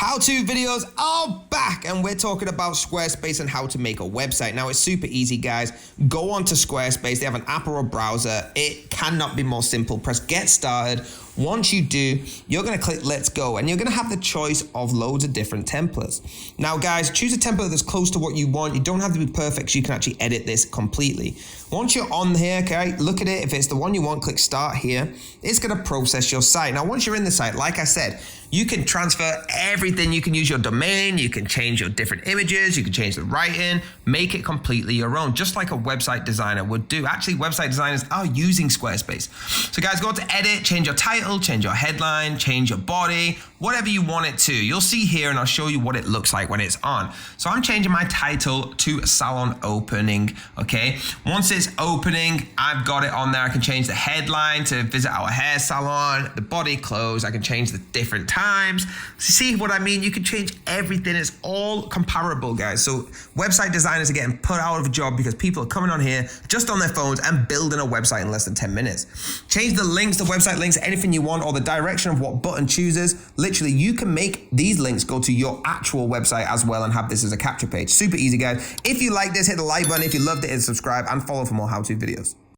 How-to videos are back, and we're talking about Squarespace and how to make a website. Now, it's super easy, guys. Go on to Squarespace. They have an app or a browser. It cannot be more simple. Press get started. Once you do, you're going to click let's go, and you're going to have the choice of loads of different templates. Now, guys, choose a template that's close to what you want. You don't have to be perfect, so you can actually edit this completely. Once you're on here, okay, look at it. If it's the one you want, click start here. It's going to process your site. Now, once you're in the site, like I said, you can transfer everything. You can use your domain. You can change your different images. You can change the writing, make it completely your own, just like a website designer would do. Actually, website designers are using Squarespace. So guys, go to edit, change your title, change your headline, change your body, whatever you want it to. You'll see here, and I'll show you what it looks like when it's on. So I'm changing my title to salon opening, okay? Once it's opening, I've got it on there. I can change the headline to visit our hair salon, the body clothes. I can change the different times. See what I mean? You can change everything. It's all comparable, guys. So website designers are getting put out of a job because people are coming on here just on their phones and building a website in less than 10 minutes. Change the links, the website links, anything you want, or the direction of what button chooses. Literally, you can make these links go to your actual website as well and have this as a capture page. Super easy, guys. If you like this, hit the like button. If you loved it, hit subscribe and follow for more how-to videos.